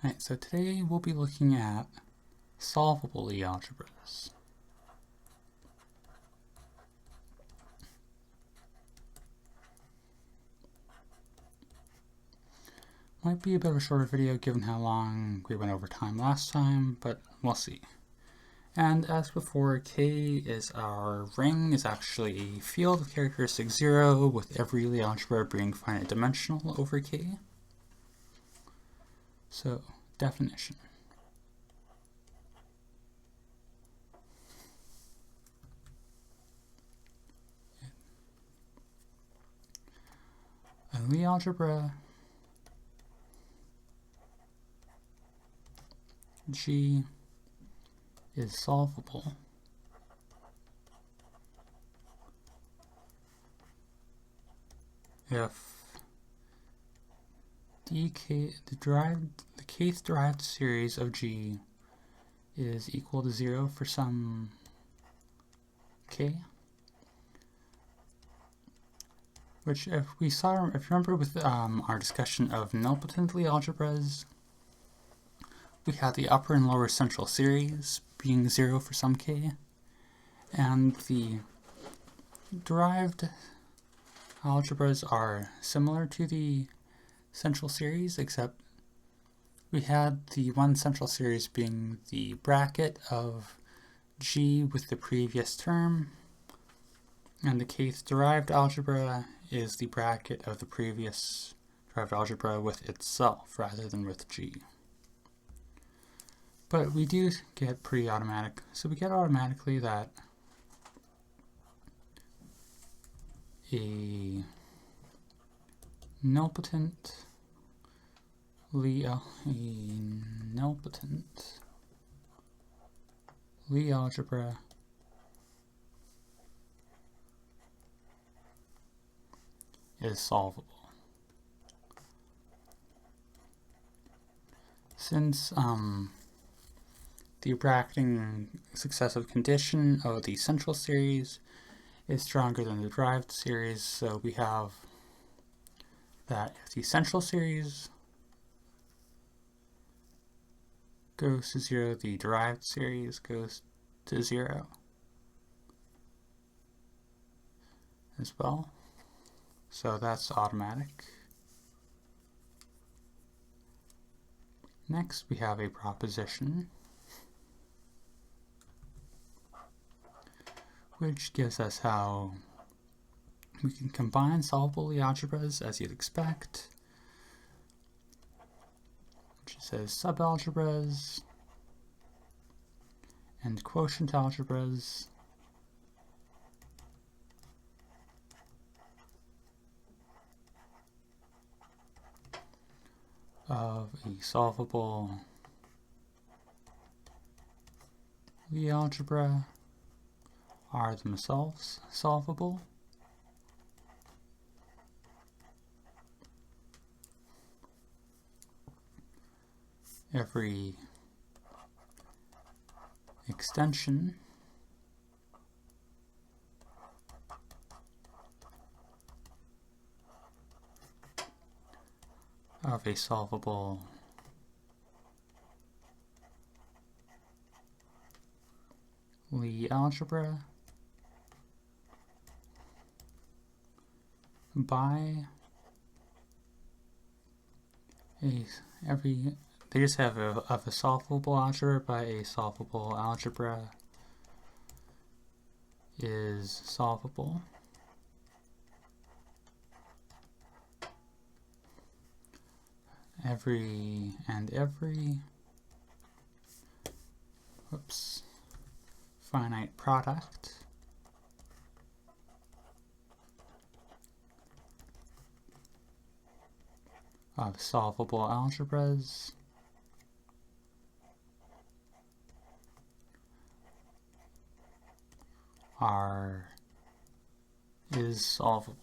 Alright, so today we'll be looking at solvable algebras. Might be a bit of a shorter video given how long we went over time last time, but we'll see. And as before, K is our ring, is actually a field of characteristic 0 with every Lie algebra being finite dimensional over K. So, definition. A Lie algebra G is solvable if the kth derived series of G is equal to 0 for some K, which if you remember with our discussion of nilpotent Lie algebras, we had the upper and lower central series being 0 for some K, and the derived algebras are similar to the central series, except we had the one central series being the bracket of G with the previous term, and the kth derived algebra is the bracket of the previous derived algebra with itself rather than with G. But we do get pretty automatic, so we get automatically that a nilpotent Lie algebra is solvable. Since the bracketing successive condition of the central series is stronger than the derived series, so we have that if the central series goes to 0, the derived series goes to 0 as well. So that's automatic. Next, we have a proposition which gives us how we can combine solvable Lie algebras as you'd expect, which says subalgebras and quotient algebras of a solvable Lie algebra are themselves solvable. Every extension of a solvable Lie algebra by they just have of a solvable algebra by a solvable algebra is solvable. Every finite product of solvable algebras is solvable.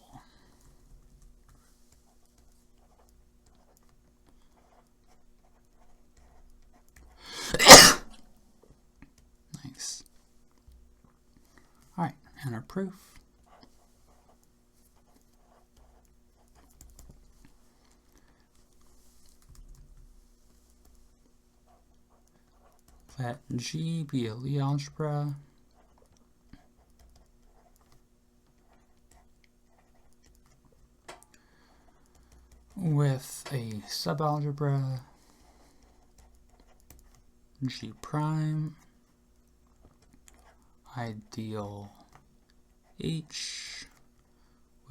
Nice. Alright, and our proof. Let G be a Lie algebra with a subalgebra G prime ideal H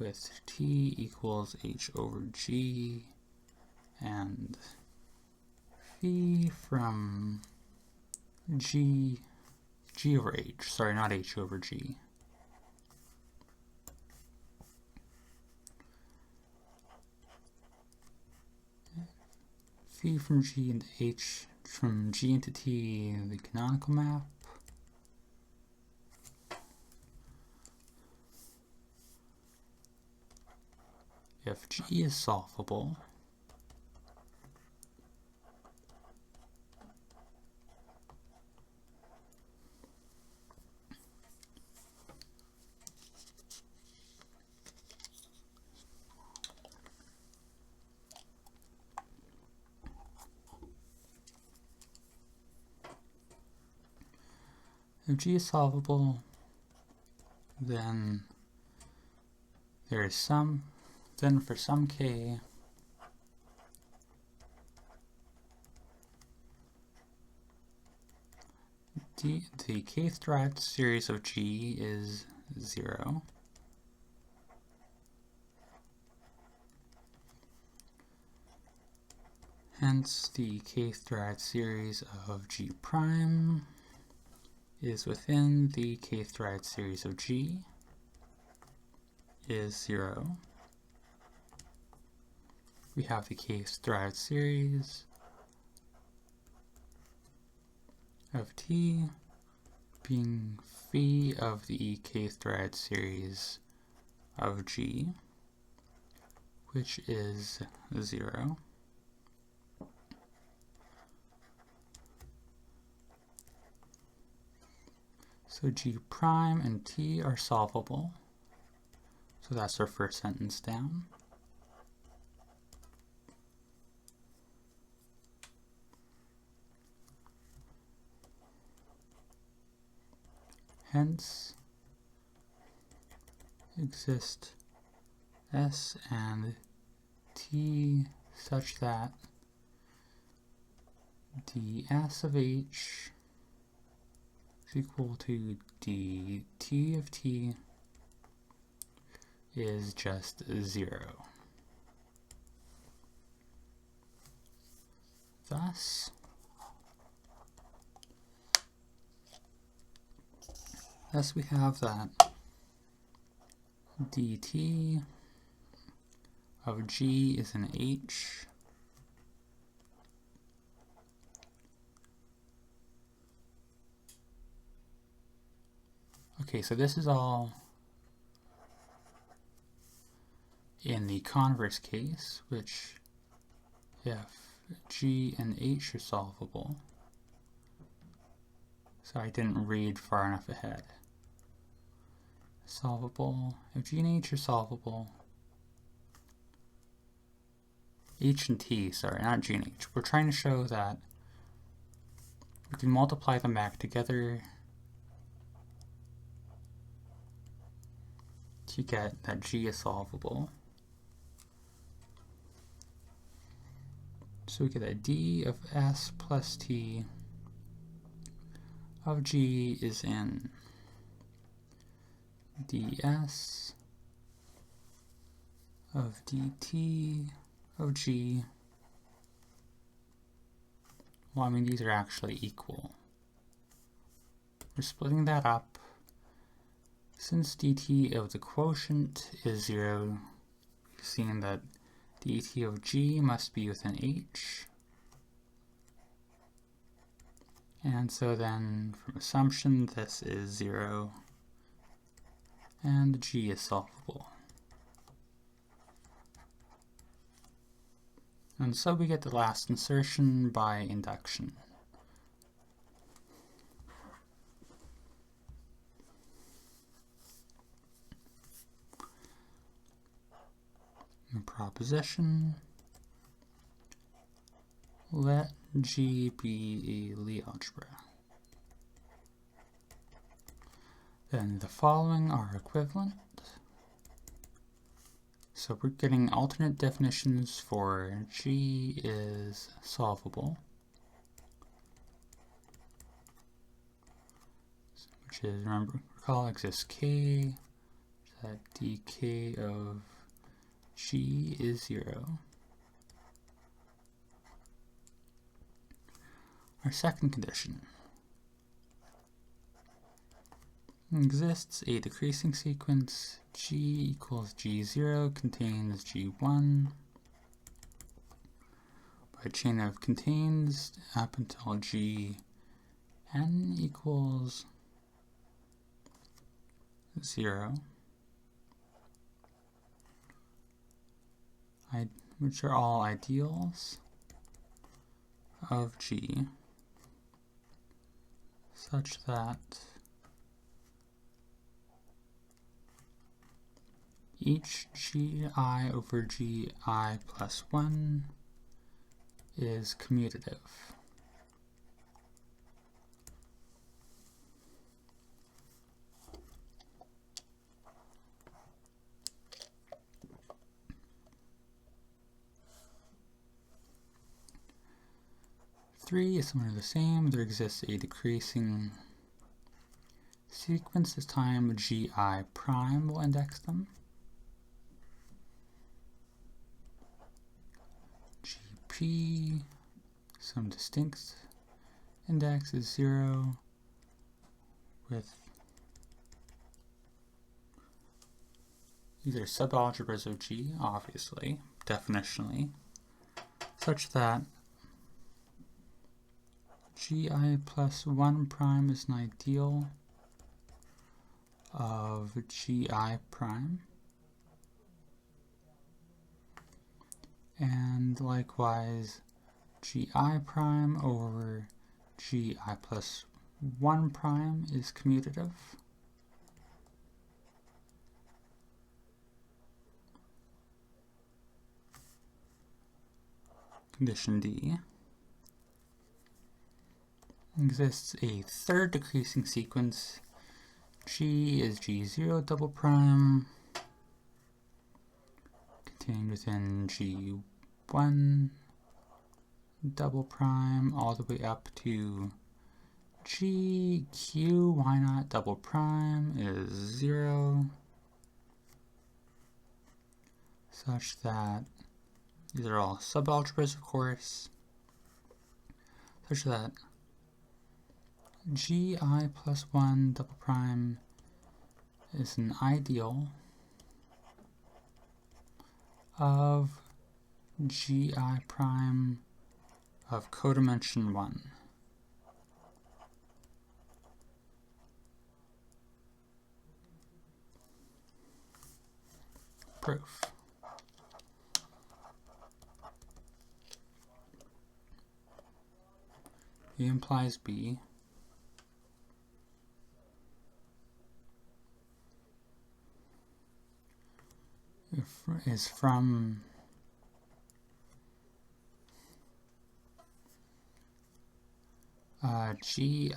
with T equals H over G and phi from G over H, sorry, not H over G. Phi from G into H, from G into T, the canonical map. If G is solvable, if G is solvable, then there is some, then for some K, the kth derived series of G is 0. Hence, the kth derived series of G prime is within the kth derived series of G is 0. We have the kth derived series of T being phi of the kth derived series of G, which is 0. So G prime and T are solvable. So that's our first sentence down. Hence, exist S and T such that ds of H is equal to dt of T is just 0. Thus we have that dt of G is an H okay, so this is all in the converse case, which if G and H are solvable. So I didn't read far enough ahead. Solvable, if G and H are solvable, H and T, sorry, not G and H. We're trying to show that we can multiply them back together to get that G is solvable. So we get that d of S plus T of G is in ds of dt of G. Well, I mean, these are actually equal. We're splitting that up. Since dt of the quotient is 0, we've seen that dt of G must be within H. And so then, from assumption, this is 0, and G is solvable. And so we get the last insertion by induction. In proposition, let G be a Lie algebra. then the following are equivalent. So we're getting alternate definitions for G is solvable, which is, recall exists K, that dk of G is 0. Our second condition. Exists a decreasing sequence G equals G0 contains G1 by a chain of contains up until Gn equals 0, which are all ideals of G, such that each Gi over Gi plus 1 is commutative. Three is similar to the same. There exists a decreasing sequence. This time Gi prime will index them. Gp, some distinct index is 0 with these are subalgebras of G, obviously, definitionally, such that Gi plus 1 prime is an ideal of Gi prime, and likewise Gi prime over Gi plus 1 prime is commutative. Condition D. Exists a third decreasing sequence. G is G0 double prime contained within G1 double prime all the way up to GQ why not double prime is 0, such that these are all subalgebras, of course, such that Gi plus 1 double prime is an ideal of Gi prime of codimension 1. Proof. A implies B. Is from Gi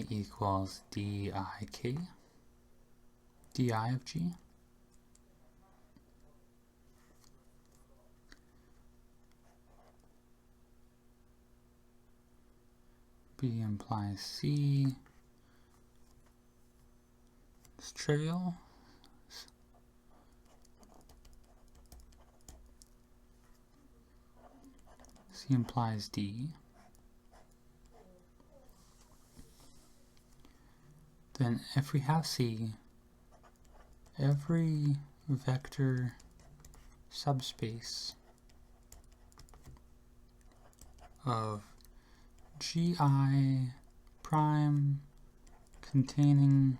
equals dik, di of G. B implies C. It's trivial. C implies D. Then if we have C, every vector subspace of Gi prime containing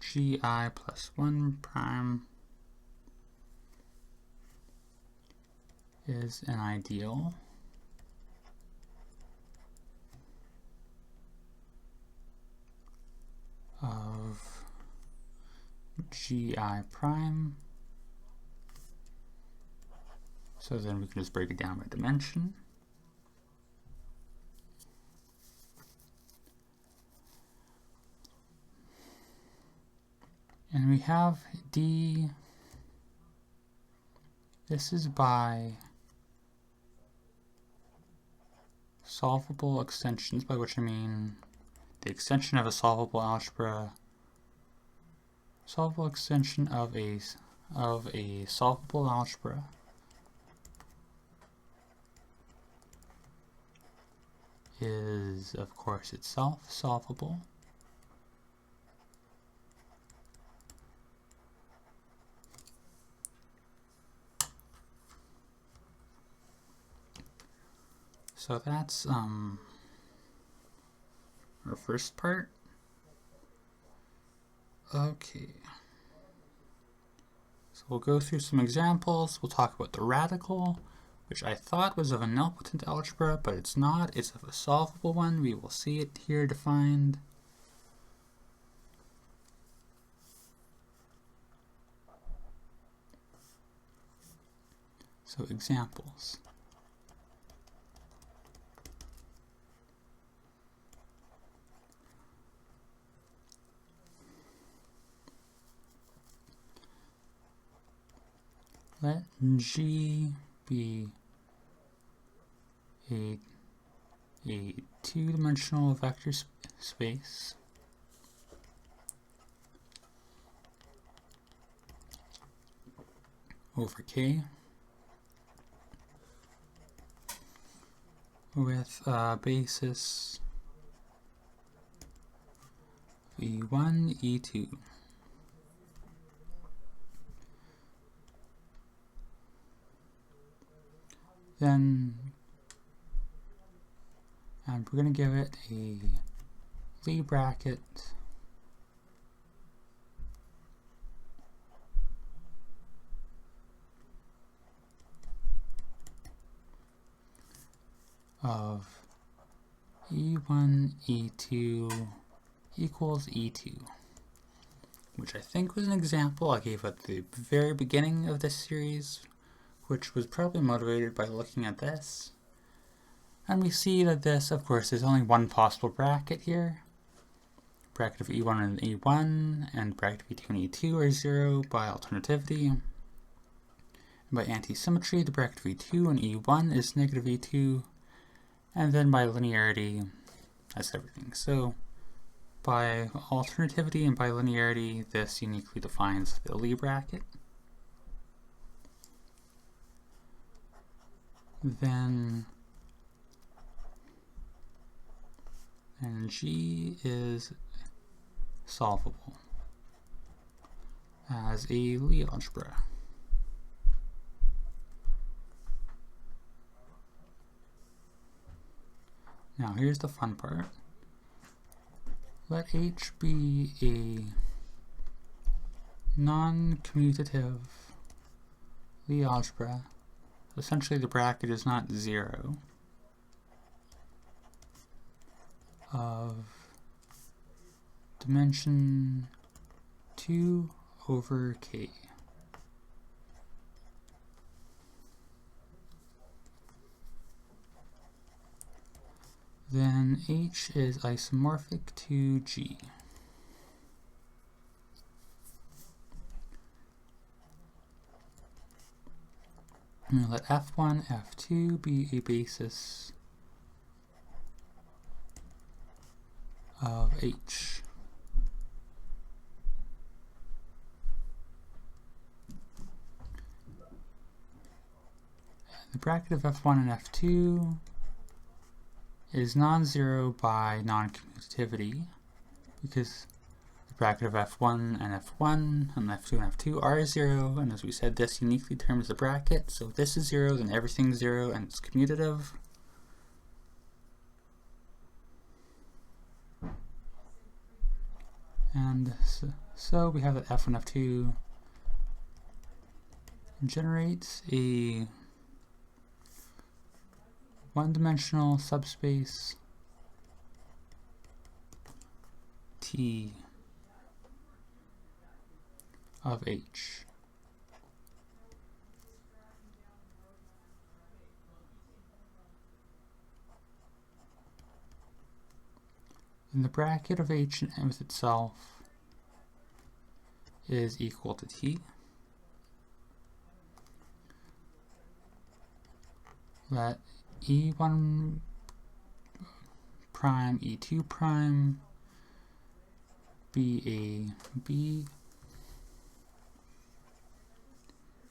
Gi plus 1 prime is an ideal of Gi prime. So then we can just break it down by dimension. And we have D. This is by solvable extensions, by which I mean the extension of a solvable algebra, solvable extension of a solvable algebra is, of course, itself solvable. So that's our first part. Okay. So we'll go through some examples. We'll talk about the radical, which I thought was of a nilpotent algebra, but it's not. It's of a solvable one. We will see it here defined. So examples. Let G be a two-dimensional vector space over K with a basis E1, E2. Then, and we're going to give it a Lie bracket of E1, E2 equals E2, which I think was an example I gave at the very beginning of this series, which was probably motivated by looking at this. And we see that this, of course, is only one possible bracket here. Bracket of E1 and E1 and bracket of E2 and E2 are 0 by alternativity. And by anti-symmetry, the bracket of E2 and E1 is negative E2. And then by linearity, that's everything. So by alternativity and by linearity, this uniquely defines the Lie bracket. Then G is solvable as a Lie algebra. Now here's the fun part. Let H be a non-commutative Lie algebra. Essentially the bracket is not 0 of dimension 2 over K. Then H is isomorphic to G. I'm going to let F1, F2 be a basis of H. The bracket of F1 and F2 is non-zero by non-commutativity, because the bracket of F1 and F1 and F2 and F2 are 0, and as we said, this uniquely determines the bracket, so if this is 0, then everything's 0 and it's commutative. And so we have that F1, F2 generates a one-dimensional subspace T of H. And the bracket of H and with itself is equal to t. Let E1 prime, E2 prime be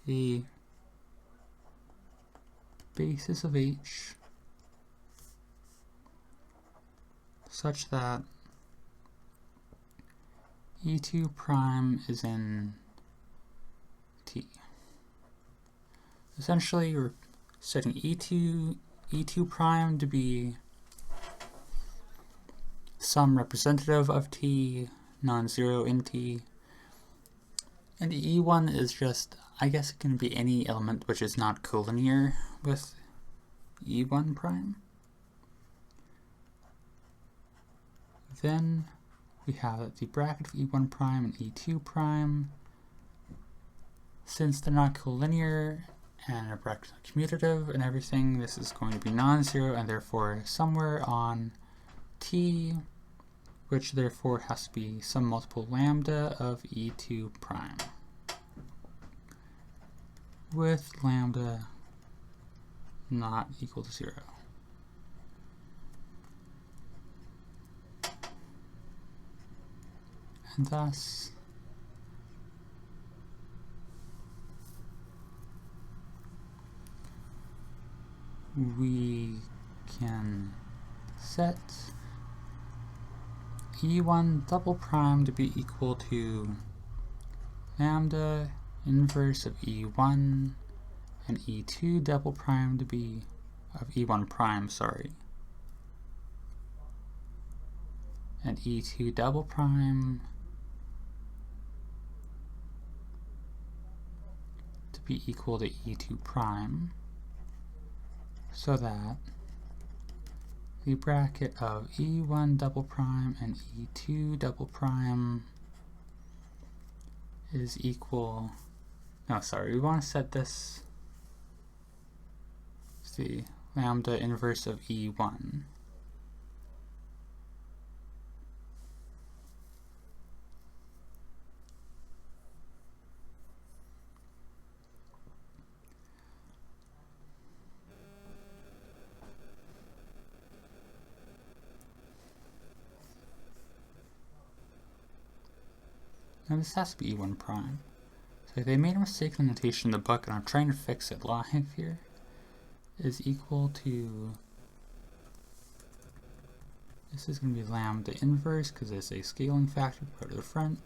a basis of H such that E2 prime is in T. Essentially, we're setting E2 prime to be some representative of T, non-zero in T, and E1 is just, I guess it can be any element which is not collinear with E1 prime. Then we have the bracket of E1 prime and E2 prime. Since they're not collinear and a bracket is commutative and everything, this is going to be non-zero and therefore somewhere on T, which therefore has to be some multiple lambda of E2 prime, with lambda not equal to 0. And thus, we can set E1 double prime to be equal to lambda inverse of E1 and E2 double prime to be of E1 prime, and E2 double prime to be equal to E2 prime, so that the bracket of E1 double prime and E2 double prime is equal, we want to set this as the lambda inverse of E1. Now this has to be E1 prime. So they made a mistake in the notation in the book, and I'm trying to fix it live here. Is equal to, this is going to be lambda inverse because it's a scaling factor to go to the front,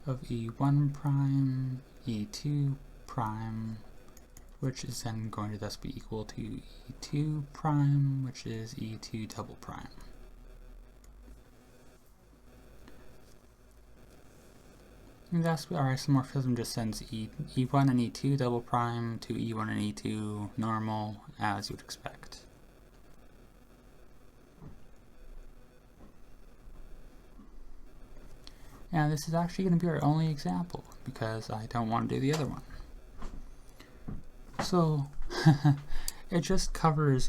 of E1 prime, E2 prime, which is then going to thus be equal to E2 prime, which is E2 double prime. And thus our isomorphism just sends E1 and E2 double prime to E1 and E2 normal, as you would expect. And this is actually going to be our only example, because I don't want to do the other one. So, it just covers,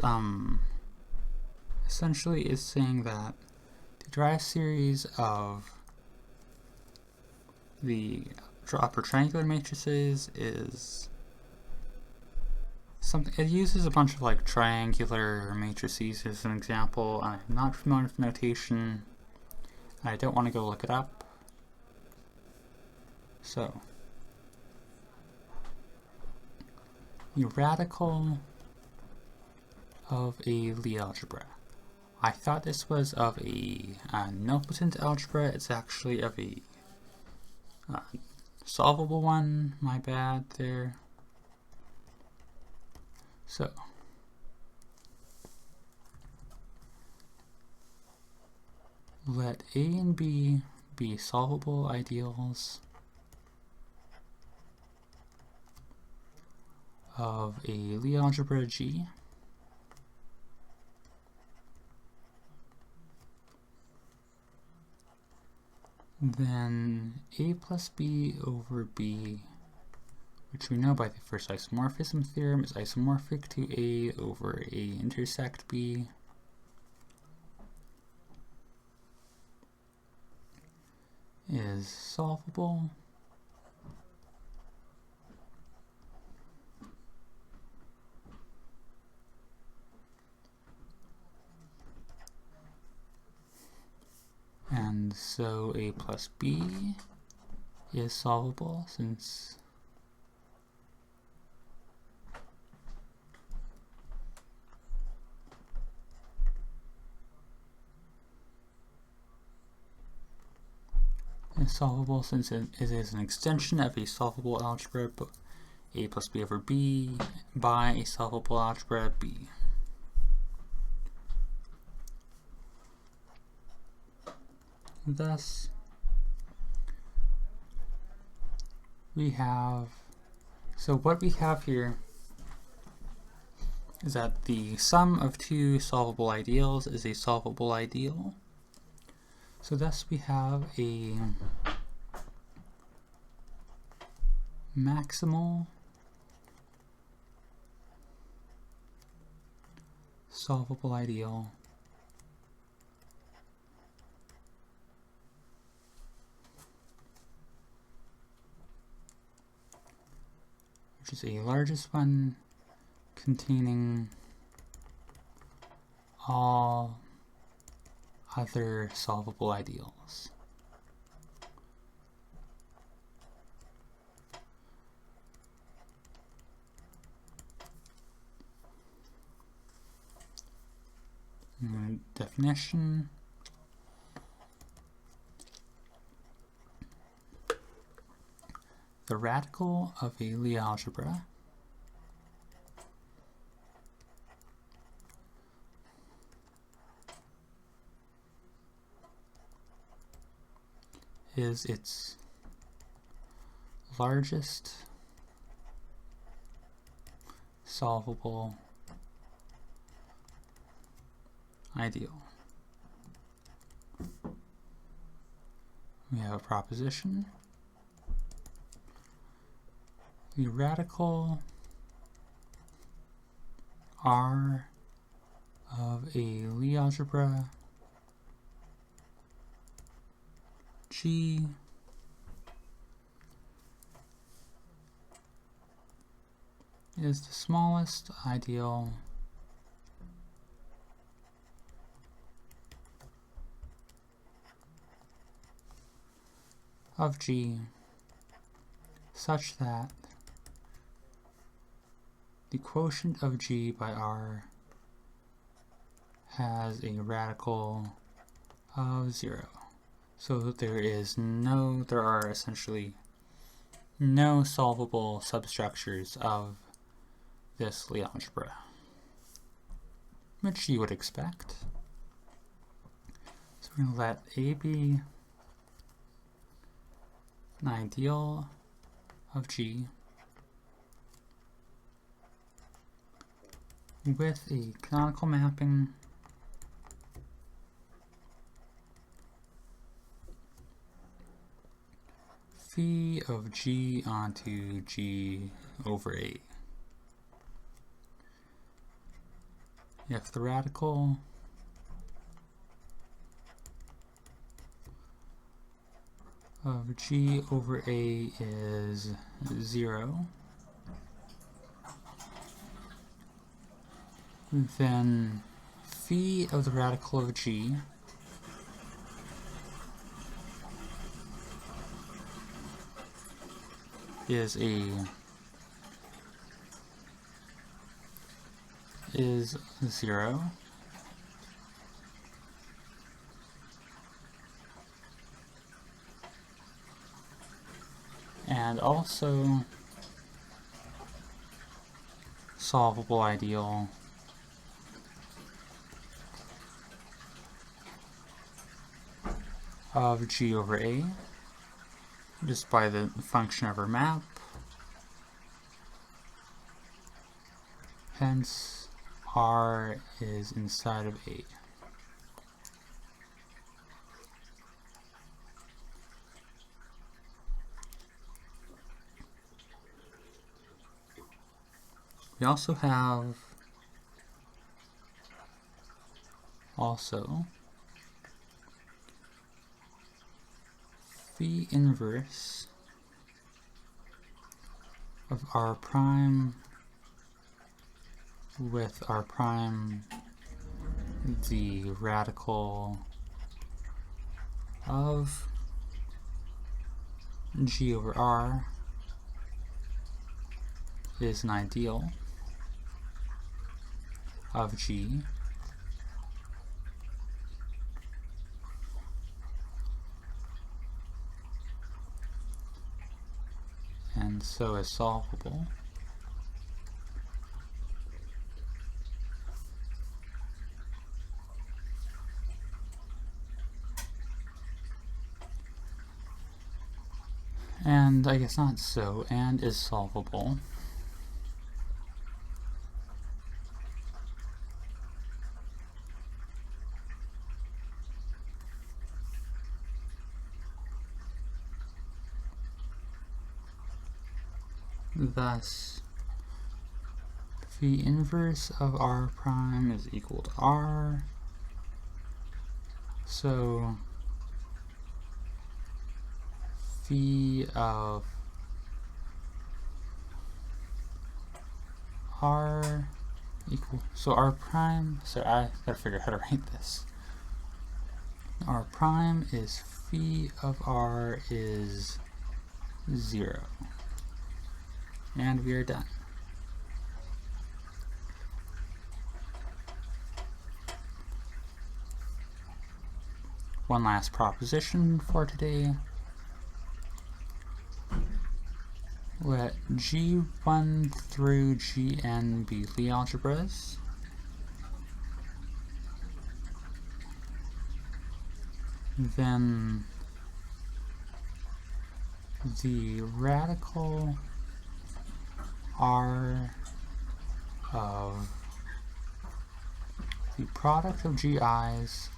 essentially is saying that the derive series of the upper triangular matrices is something, it uses a bunch of like triangular matrices as an example, and I'm not familiar with notation, and I don't want to go look it up. So, the radical of a Lie algebra. I thought this was of a nilpotent algebra. It's actually of a solvable one. My bad there. So, let A and B be solvable ideals of a Lie algebra G. Then A plus B over B, which we know by the first isomorphism theorem is isomorphic to A over A intersect B. Is solvable. so a plus b is solvable since it is an extension of a solvable algebra, but a plus b over b by a solvable algebra b. Thus, what we have here is that the sum of two solvable ideals is a solvable ideal. So thus we have a maximal solvable ideal which is a largest one containing all other solvable ideals. Definition. The radical of a Lie algebra is its largest solvable ideal. We have a proposition. The radical R of a Lie algebra G is the smallest ideal of G such that the quotient of G by R has a radical of 0. So that there are essentially no solvable substructures of this Lie algebra, which you would expect. So we're going to let A be an ideal of G with a canonical mapping phi of G onto G over A. If the radical of G over A is 0, then phi of the radical of G is 0, and also solvable ideal of G over A just by the function of our map. Hence, R is inside of A. We also have phi inverse of R prime with R prime the radical of G over R is an ideal of G and so is solvable. And I guess not so, and is solvable. Thus, phi inverse of R prime is equal to R. So phi of R equal, so R prime, so I gotta figure out how to write this. R prime is phi of R is 0. And we are done. One last proposition for today. Let G1 through Gn be Lie algebras. Then the radical R of the product of GI's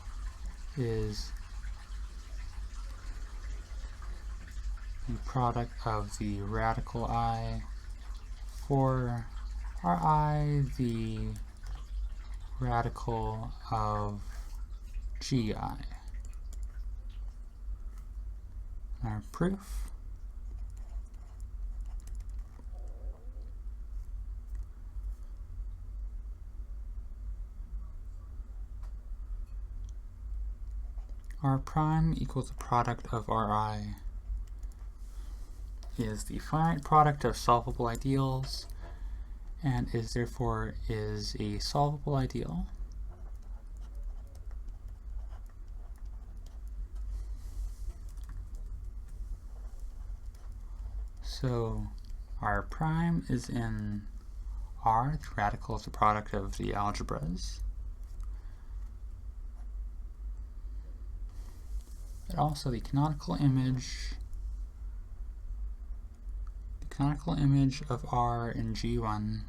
is the product of the radical I for Ri, the radical of GI. Our proof. R prime equals the product of Ri is the finite product of solvable ideals and is therefore a solvable ideal. So R prime is in R, the radical is the product of the algebras. But also the canonical image of R in G1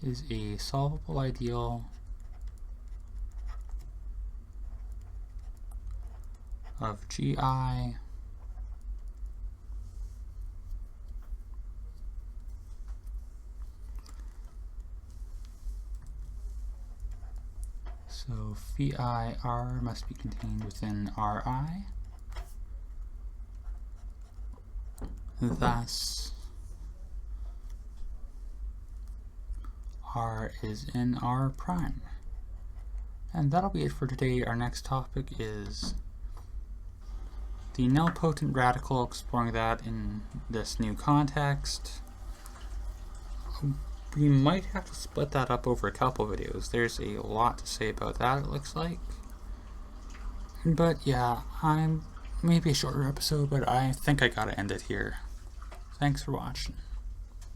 is a solvable ideal of GI so phi R must be contained within Ri. Thus, R is in R prime. And that'll be it for today. Our next topic is the nilpotent radical, exploring that in this new context. We might have to split that up over a couple videos. There's a lot to say about that, it looks like. But yeah, maybe a shorter episode, but I think I gotta end it here. Thanks for watching.